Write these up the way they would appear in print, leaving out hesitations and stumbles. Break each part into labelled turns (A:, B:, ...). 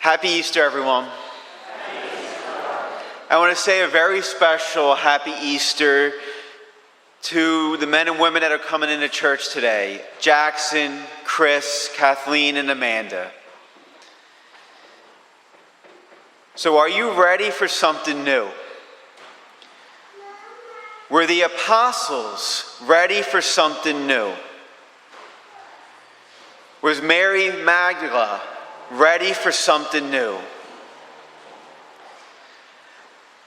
A: Happy Easter, everyone. I want to say a very special Happy Easter to the men and women that are coming into church today. Jackson, Chris, Kathleen, and Amanda. So are you ready for something new? Were the apostles ready for something new? Was Mary Magdalene ready for something new?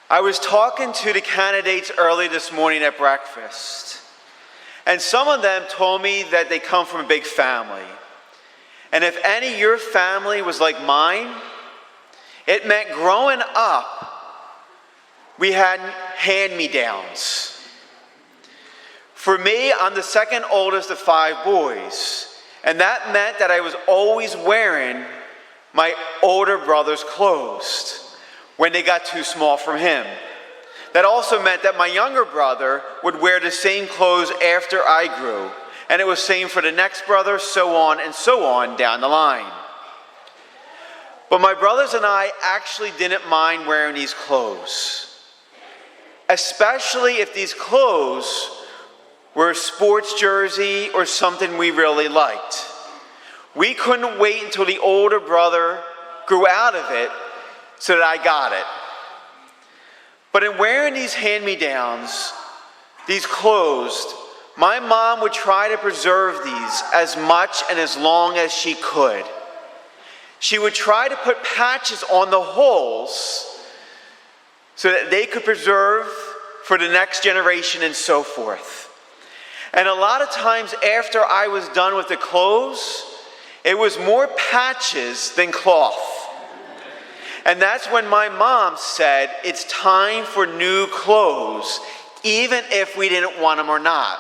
A: I was talking to the candidates early this morning at breakfast, and some of them told me that they come from a big family. And if any of your family was like mine, it meant growing up, we had hand-me-downs. For me, I'm the second oldest of 5 boys, and that meant that I was always wearing my older brother's clothes when they got too small for him. That also meant that my younger brother would wear the same clothes after I grew, and it was same for the next brother, so on and so on down the line. But my brothers and I actually didn't mind wearing these clothes, especially if these clothes were a sports jersey or something we really liked. We couldn't wait until the older brother grew out of it so that I got it. But in wearing these hand-me-downs, these clothes, my mom would try to preserve these as much and as long as she could. She would try to put patches on the holes so that they could preserve for the next generation and so forth. And a lot of times after I was done with the clothes, it was more patches than cloth. And that's when my mom said, it's time for new clothes, even if we didn't want them or not.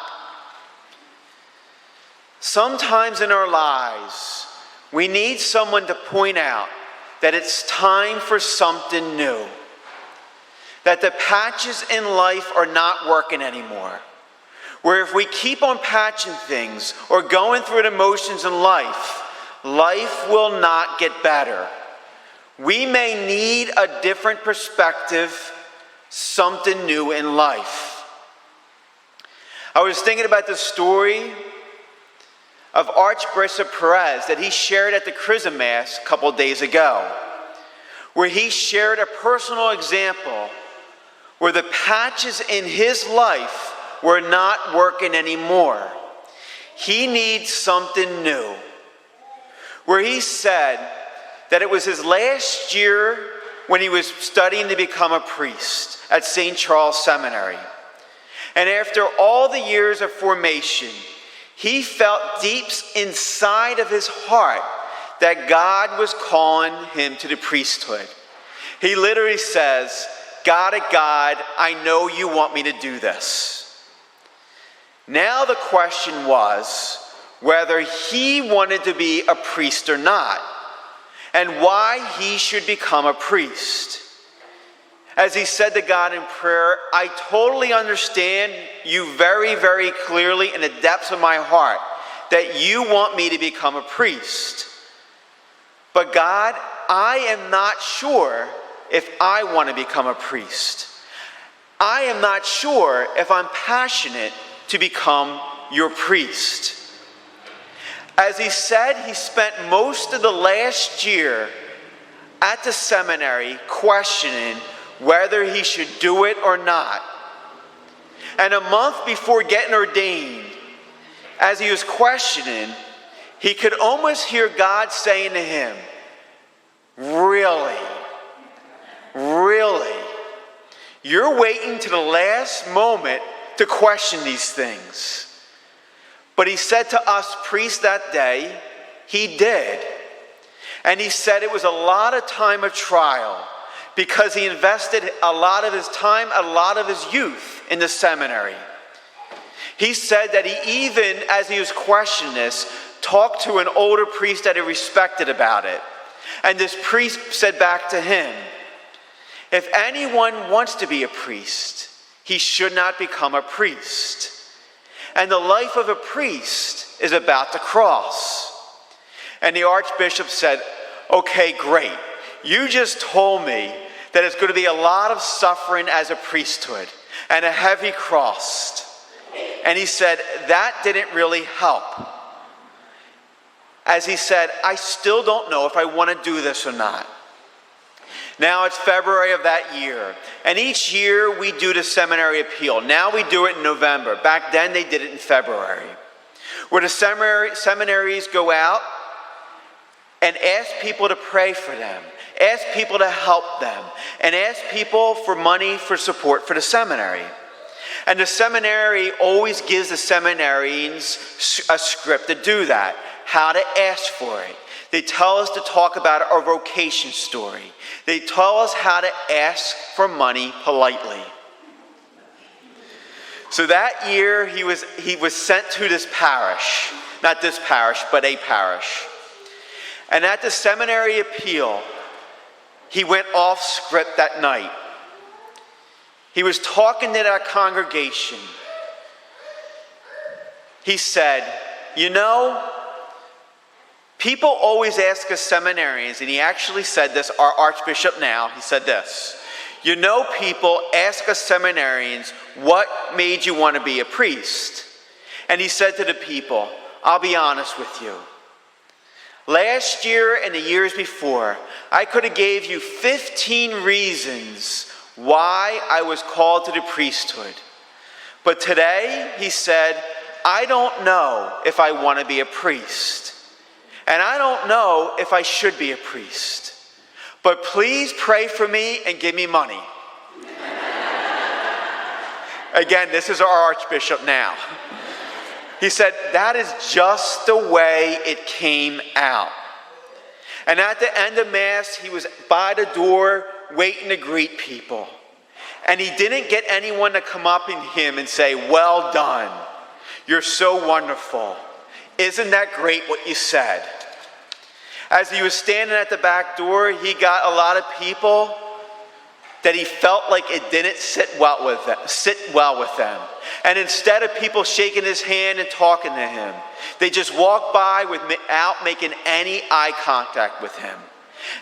A: Sometimes in our lives, we need someone to point out that it's time for something new. That the patches in life are not working anymore. Where if we keep on patching things or going through the motions in life, life will not get better. We may need a different perspective, something new in life. I was thinking about the story of Archbishop Perez that he shared at the Chrism Mass a couple days ago, where he shared a personal example where the patches in his life were not working anymore. He needs something new. Where he said that it was his last year when he was studying to become a priest at St. Charles Seminary. And after all the years of formation, he felt deep inside of his heart that God was calling him to the priesthood. He literally says, God, I know you want me to do this. Now the question was whether he wanted to be a priest or not, and why he should become a priest. As he said to God in prayer, I totally understand you very, very clearly in the depths of my heart that you want me to become a priest. But God, I am not sure if I want to become a priest. I am not sure if I'm passionate to become your priest. As he said, he spent most of the last year at the seminary questioning whether he should do it or not. And a month before getting ordained, as he was questioning, he could almost hear God saying to him, really? You're waiting to the last moment to question these things. But he said to us priests that day, he did. And he said it was a lot of time of trial because he invested a lot of his time, a lot of his youth in the seminary. He said that he even, as he was questioning this, talked to an older priest that he respected about it. And this priest said back to him, if anyone wants to be a priest, he should not become a priest. And the life of a priest is about the cross. And the archbishop said, okay, great. you just told me that it's going to be a lot of suffering as a priesthood and a heavy cross. And he said, that didn't really help. As he said, I still don't know if I want to do this or not. Now it's February of that year, and each year we do the seminary appeal. Now we do it in November. Back then they did it in February, where the seminaries go out and ask people to pray for them, ask people to help them, and ask people for money for support for the seminary. And the seminary always gives the seminarians a script to do that, how to ask for it. They tell us to talk about our vocation story. They tell us how to ask for money politely. So that year he was sent to this parish, not this parish, but a parish. And at the seminary appeal, he went off script that night. He was talking to that congregation. He said, you know, people always ask us seminarians, and he actually said this, our Archbishop now, he said this, you know, people ask us seminarians, what made you want to be a priest? And he said to the people, I'll be honest with you. Last year and the years before, I could have gave you 15 reasons why I was called to the priesthood. But today, he said, I don't know if I want to be a priest. And I don't know if I should be a priest. But please pray for me and give me money. Again, this is our Archbishop now. He said, that is just the way it came out. And at the end of Mass, he was by the door waiting to greet people. And he didn't get anyone to come up in him and say, well done. You're so wonderful. Isn't that great what you said? As he was standing at the back door, he got a lot of people that he felt like it didn't sit well with them. And instead of people shaking his hand and talking to him, they just walked by without making any eye contact with him.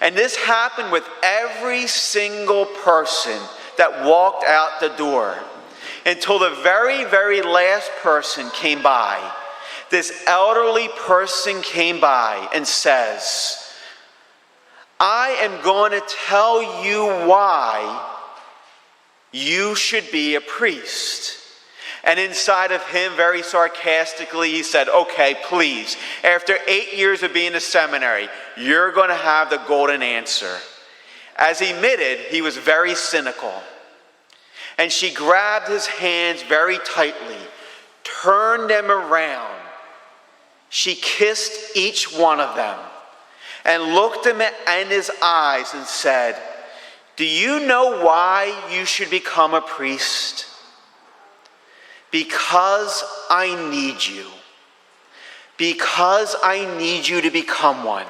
A: And this happened with every single person that walked out the door, until the very, very last person came by. This elderly person came by and says, I am going to tell you why you should be a priest. And inside of him, very sarcastically, he said, okay, please, after 8 years of being in seminary, you're going to have the golden answer. As he admitted, he was very cynical. And she grabbed his hands very tightly, turned them around. She kissed each one of them and looked him in his eyes and said, do you know why you should become a priest? Because I need you. Because I need you to become one.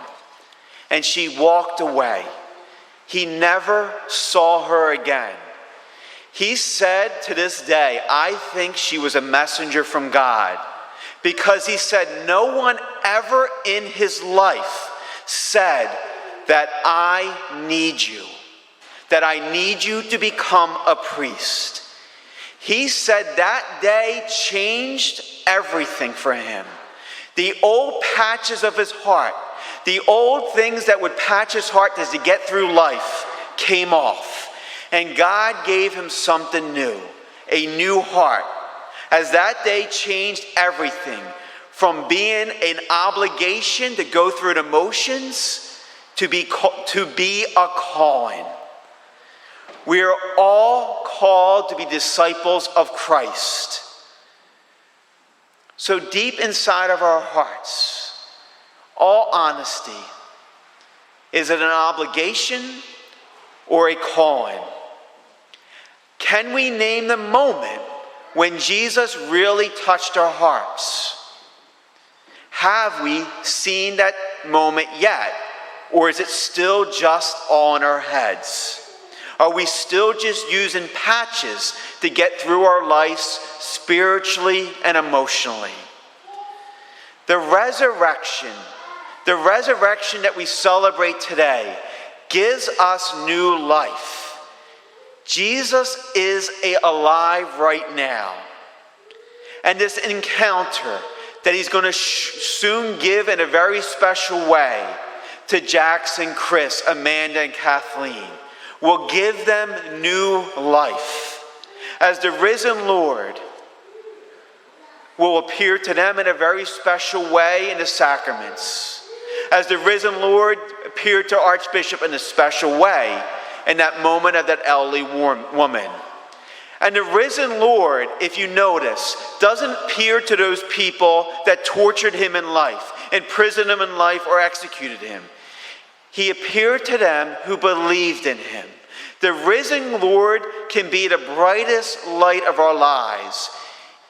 A: And she walked away. He never saw her again. He said to this day, I think she was a messenger from God. Because he said no one ever in his life said that I need you. That I need you to become a priest. He said that day changed everything for him. The old patches of his heart, the old things that would patch his heart as he get through life, came off. And God gave him something new, a new heart. As that day changed everything, from being an obligation to go through the motions to be a calling. We are all called to be disciples of Christ. So deep inside of our hearts, all honesty, is it an obligation or a calling? Can we name the moment when Jesus really touched our hearts? Have we seen that moment yet? Or is it still just all in our heads? Are we still just using patches to get through our lives spiritually and emotionally? The resurrection that we celebrate today gives us new life. Jesus is alive right now. And this encounter that he's going to soon give in a very special way to Jackson, Chris, Amanda, and Kathleen will give them new life. As the risen Lord will appear to them in a very special way in the sacraments. As the risen Lord appeared to Archbishop in a special way in that moment of that elderly woman. And the risen Lord, if you notice, doesn't appear to those people that tortured him in life, imprisoned him in life, or executed him. He appeared to them who believed in him. The risen Lord can be the brightest light of our lives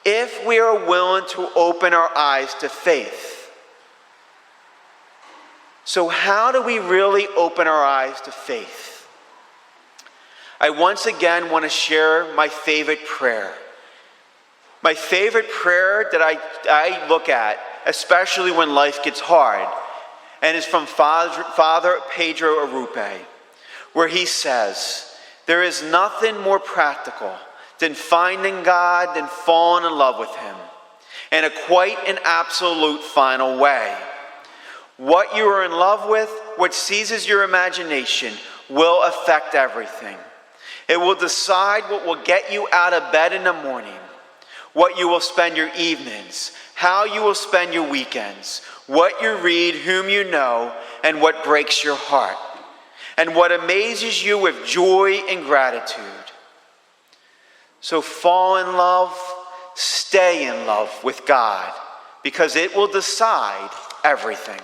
A: if we are willing to open our eyes to faith. So how do we really open our eyes to faith? I once again want to share my favorite prayer. My favorite prayer that I look at, especially when life gets hard, and is from Father Pedro Arupe, where he says, "There is nothing more practical than finding God, than falling in love with him, in a quite an absolute final way. What you are in love with, what seizes your imagination, will affect everything. It will decide what will get you out of bed in the morning, what you will spend your evenings, how you will spend your weekends, what you read, whom you know, and what breaks your heart, and what amazes you with joy and gratitude. So fall in love, stay in love with God, because it will decide everything."